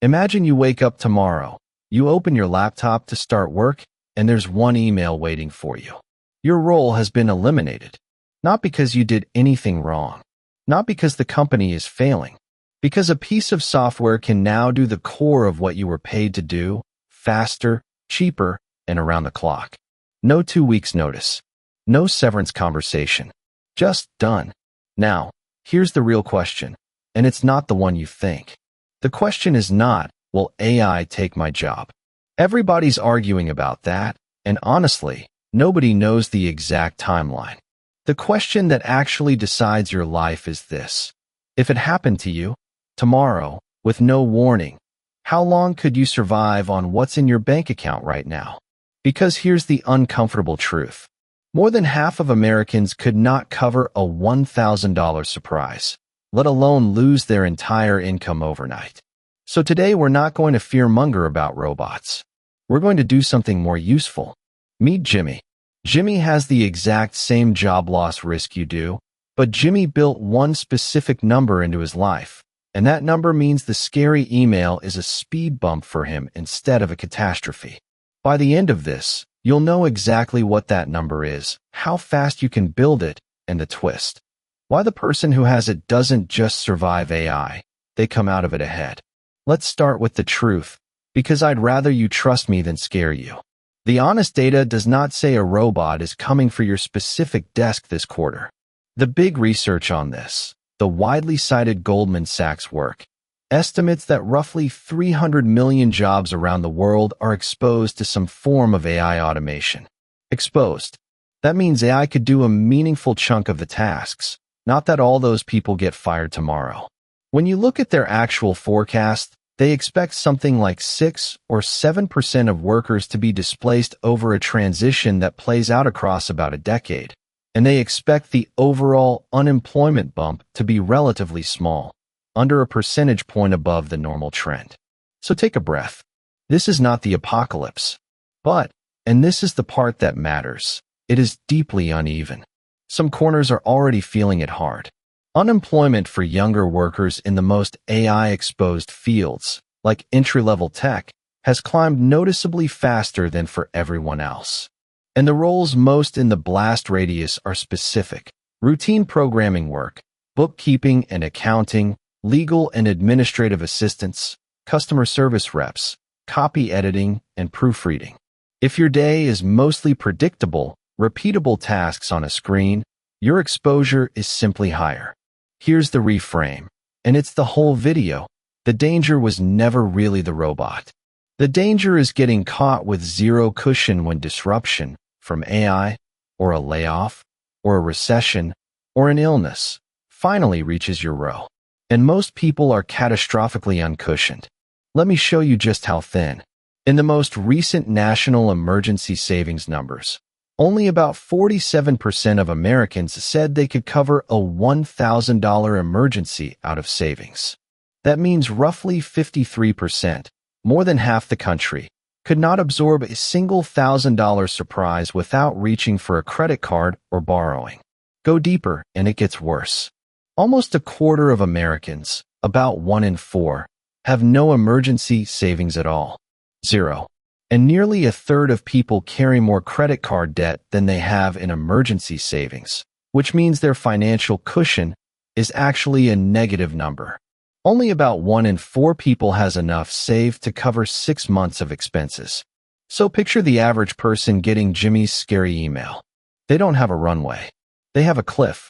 Imagine you wake up tomorrow, you open your laptop to start work, and there's one email waiting for you. Your role has been eliminated. Not because you did anything wrong. Not because the company is failing. Because a piece of software can now do the core of what you were paid to do, faster, cheaper, and around the clock. No 2 weeks notice. No severance conversation. Just done. Now, here's the real question, and it's not the one you think. The question is not, will AI take my job? Everybody's arguing about that, and honestly, nobody knows the exact timeline. The question that actually decides your life is this. If it happened to you, tomorrow, with no warning, how long could you survive on what's in your bank account right now? Because here's the uncomfortable truth. More than half of Americans could not cover a $1,000 surprise, let alone lose their entire income overnight. So today we're not going to fear-monger about robots. We're going to do something more useful. Meet Jimmy. Jimmy has the exact same job loss risk you do, but Jimmy built one specific number into his life, and that number means the scary email is a speed bump for him instead of a catastrophe. By the end of this, you'll know exactly what that number is, how fast you can build it, and the twist. Why the person who has it doesn't just survive AI, they come out of it ahead. Let's start with the truth, because I'd rather you trust me than scare you. The honest data does not say a robot is coming for your specific desk this quarter. The big research on this, the widely cited Goldman Sachs work, estimates that roughly 300 million jobs around the world are exposed to some form of AI automation. Exposed. That means AI could do a meaningful chunk of the tasks, not that all those people get fired tomorrow. When you look at their actual forecast, they expect something like 6 or 7% of workers to be displaced over a transition that plays out across about a decade, and they expect the overall unemployment bump to be relatively small, under a percentage point above the normal trend. So take a breath. This is not the apocalypse. But, and this is the part that matters, it is deeply uneven. Some corners are already feeling it hard. Unemployment for younger workers in the most AI-exposed fields, like entry-level tech, has climbed noticeably faster than for everyone else. And the roles most in the blast radius are specific: routine programming work, bookkeeping and accounting, legal and administrative assistants, customer service reps, copy editing, and proofreading. If your day is mostly predictable, repeatable tasks on a screen, your exposure is simply higher. Here's the reframe, and it's the whole video. The danger was never really the robot. The danger is getting caught with zero cushion when disruption, from AI, or a layoff, or a recession, or an illness, finally reaches your row. And most people are catastrophically uncushioned. Let me show you just how thin. In the most recent national emergency savings numbers, only about 47% of Americans said they could cover a $1,000 emergency out of savings. That means roughly 53%, more than half the country, could not absorb a single $1,000 surprise without reaching for a credit card or borrowing. Go deeper, and it gets worse. Almost a quarter of Americans, about 1 in 4, have no emergency savings at all. Zero. And nearly a third of people carry more credit card debt than they have in emergency savings, which means their financial cushion is actually a negative number. Only about 1 in 4 people has enough saved to cover 6 months of expenses. So picture the average person getting Jimmy's scary email. They don't have a runway. They have a cliff.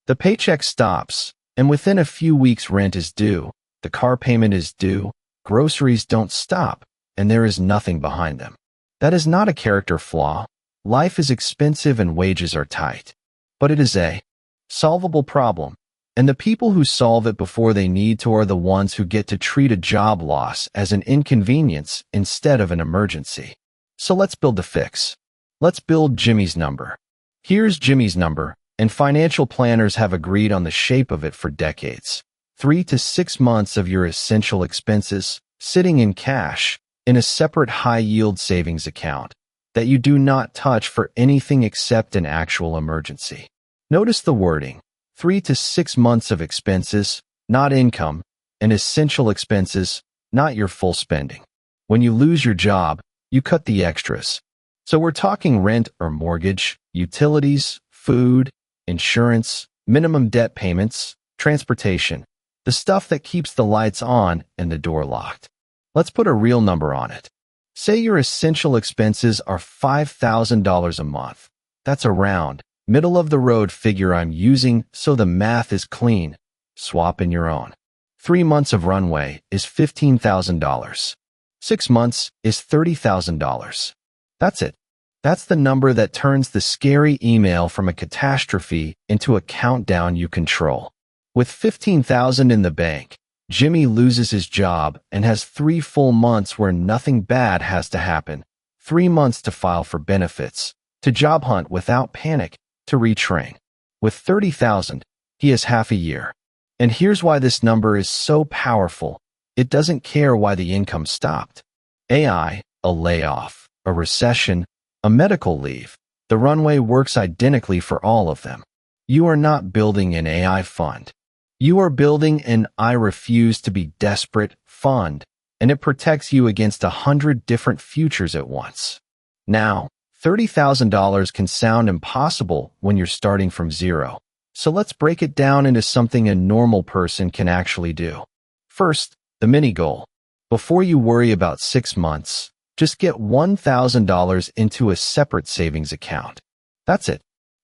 The paycheck stops, and within a few weeks rent is due, the car payment is due, groceries don't stop, and there is nothing behind them. That is not a character flaw. Life is expensive and wages are tight. But it is a solvable problem, and the people who solve it before they need to are the ones who get to treat a job loss as an inconvenience instead of an emergency. So let's build the fix. Let's build Jimmy's number. Here's Jimmy's number, and financial planners have agreed on the shape of it for decades. 3 to 6 months of your essential expenses sitting in cash, in a separate high-yield savings account that you do not touch for anything except an actual emergency. Notice the wording: 3 to 6 months of expenses, not income, and essential expenses, not your full spending. When you lose your job, you cut the extras. So we're talking rent or mortgage, utilities, food, insurance, minimum debt payments, transportation, the stuff that keeps the lights on and the door locked. Let's put a real number on it. Say your essential expenses are $5,000 a month. That's a round, middle-of-the-road figure I'm using so the math is clean. Swap in your own. 3 months of runway is $15,000. 6 months is $30,000. That's it. That's the number that turns the scary email from a catastrophe into a countdown you control. With $15,000 in the bank, Jimmy loses his job and has 3 full months where nothing bad has to happen. 3 months to file for benefits, to job hunt without panic, to retrain. With $30,000, he has half a year. And here's why this number is so powerful. It doesn't care why the income stopped. AI, a layoff, a recession, a medical leave. The runway works identically for all of them. You are not building an AI fund. You are building an I refuse to be desperate fund, and it protects you against 100 different futures at once. Now, $30,000 can sound impossible when you're starting from zero. So let's break it down into something a normal person can actually do. First, the mini goal. Before you worry about 6 months, just get $1,000 into a separate savings account. That's it.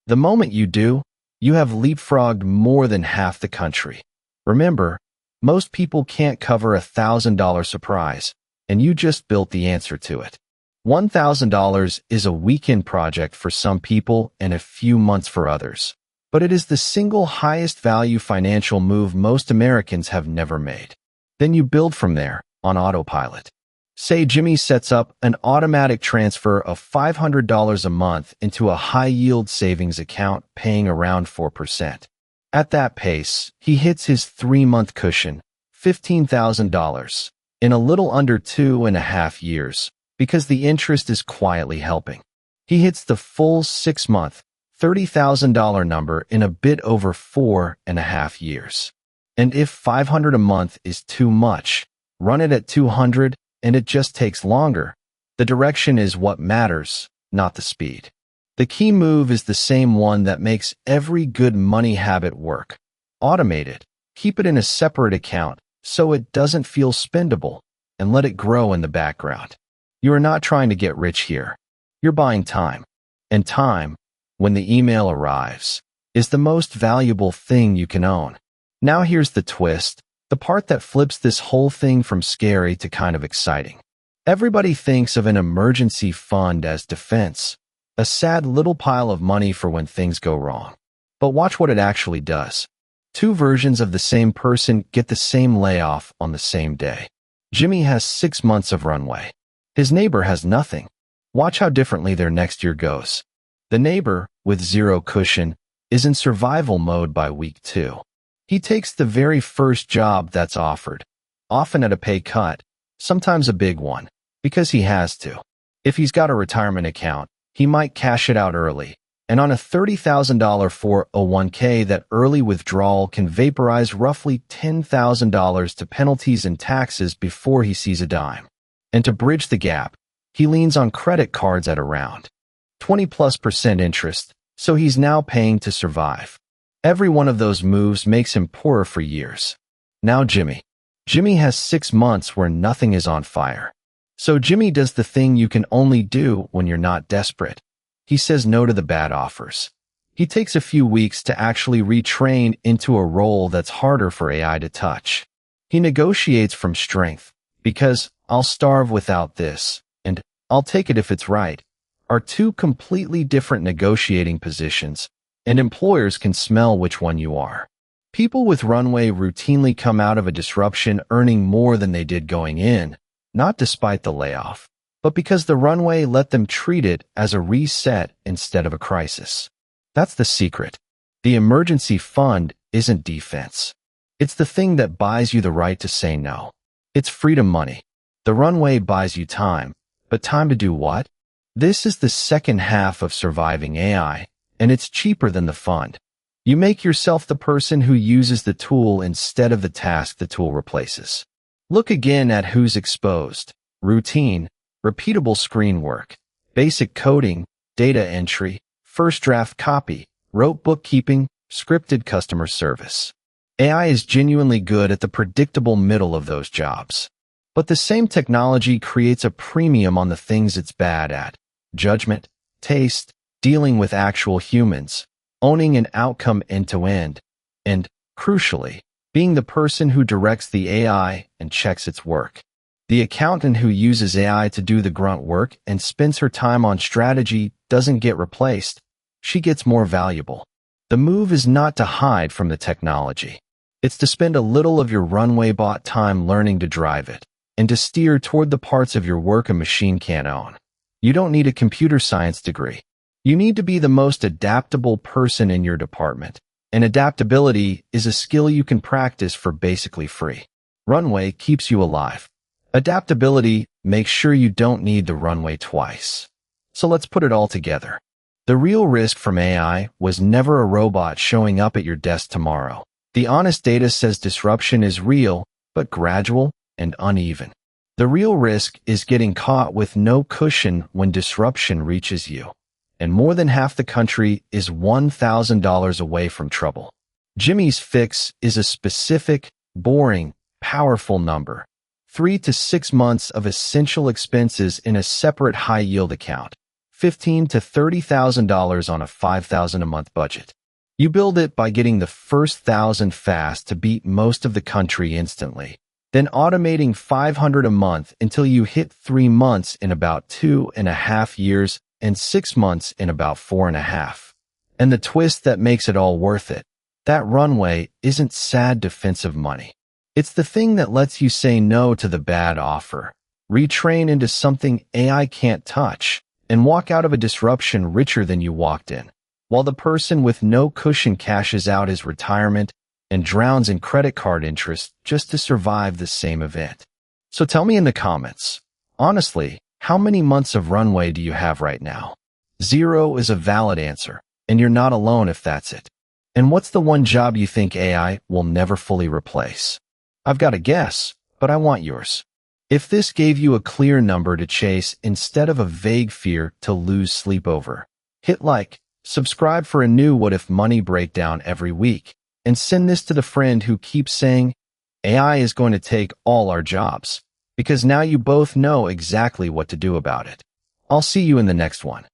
The moment you do, you have leapfrogged more than half the country. Remember, most people can't cover a $1,000 surprise, and you just built the answer to it. $1,000 is a weekend project for some people and a few months for others, but it is the single highest value financial move most Americans have never made. Then you build from there, on autopilot. Say Jimmy sets up an automatic transfer of $500 a month into a high-yield savings account paying around 4%. At that pace, he hits his 3-month cushion, $15,000, in a little under 2.5 years, because the interest is quietly helping. He hits the full 6-month, $30,000 number in a bit over 4.5 years. And if $500 a month is too much, run it at $200 and it just takes longer. The direction is what matters, not the speed. The key move is the same one that makes every good money habit work. Automate it. Keep it in a separate account so it doesn't feel spendable, and let it grow in the background. You are not trying to get rich here. You're buying time. And time, when the email arrives, is the most valuable thing you can own. Now here's the twist, the part that flips this whole thing from scary to kind of exciting. Everybody thinks of an emergency fund as defense, a sad little pile of money for when things go wrong. But watch what it actually does. 2 versions of the same person get the same layoff on the same day. Jimmy has 6 months of runway. His neighbor has nothing. Watch how differently their next year goes. The neighbor, with 0 cushion, is in survival mode by week 2. He takes the very first job that's offered, often at a pay cut, sometimes a big one, because he has to. If he's got a retirement account, he might cash it out early, and on a $30,000 401k, that early withdrawal can vaporize roughly $10,000 to penalties and taxes before he sees a dime. And to bridge the gap, he leans on credit cards at around 20+% interest, so he's now paying to survive. Every one of those moves makes him poorer for years. Now Jimmy. Jimmy has 6 months where nothing is on fire. So Jimmy does the thing you can only do when you're not desperate. He says no to the bad offers. He takes a few weeks to actually retrain into a role that's harder for AI to touch. He negotiates from strength, because "I'll starve without this," and "I'll take it if it's right," are 2 completely different negotiating positions, and employers can smell which one you are. People with runway routinely come out of a disruption earning more than they did going in, not despite the layoff, but because the runway let them treat it as a reset instead of a crisis. That's the secret. The emergency fund isn't defense. It's the thing that buys you the right to say no. It's freedom money. The runway buys you time, but time to do what? This is the second half of surviving AI, and it's cheaper than the fund. You make yourself the person who uses the tool instead of the task the tool replaces. Look again at who's exposed: routine, repeatable screen work, basic coding, data entry, first draft copy, rote bookkeeping, scripted customer service. AI is genuinely good at the predictable middle of those jobs. But the same technology creates a premium on the things it's bad at: judgment, taste, dealing with actual humans, owning an outcome end-to-end, and, crucially, being the person who directs the AI and checks its work. The accountant who uses AI to do the grunt work and spends her time on strategy doesn't get replaced. She gets more valuable. The move is not to hide from the technology. It's to spend a little of your runway bot time learning to drive it, and to steer toward the parts of your work a machine can't own. You don't need a computer science degree. You need to be the most adaptable person in your department, and adaptability is a skill you can practice for basically free. Runway keeps you alive. Adaptability makes sure you don't need the runway twice. So let's put it all together. The real risk from AI was never a robot showing up at your desk tomorrow. The honest data says disruption is real, but gradual and uneven. The real risk is getting caught with no cushion when disruption reaches you. And more than half the country is $1,000 away from trouble. Jimmy's fix is a specific, boring, powerful number: 3 to 6 months of essential expenses in a separate high-yield account, $15,000 to $30,000 on a $5,000 a month budget. You build it by getting the first 1,000 fast to beat most of the country instantly, then automating 500 a month until you hit 3 months in about 2.5 years and 6 months in about 4.5. And the twist that makes it all worth it: that runway isn't sad defensive money. It's the thing that lets you say no to the bad offer, retrain into something AI can't touch, and walk out of a disruption richer than you walked in, while the person with no cushion cashes out his retirement and drowns in credit card interest just to survive the same event. So tell me in the comments, honestly, how many months of runway do you have right now? 0 is a valid answer, and you're not alone if that's it. And what's the one job you think AI will never fully replace? I've got a guess, but I want yours. If this gave you a clear number to chase instead of a vague fear to lose sleep over, hit like, subscribe for a new What If Money breakdown every week, and send this to the friend who keeps saying, AI is going to take all our jobs, because now you both know exactly what to do about it. I'll see you in the next one.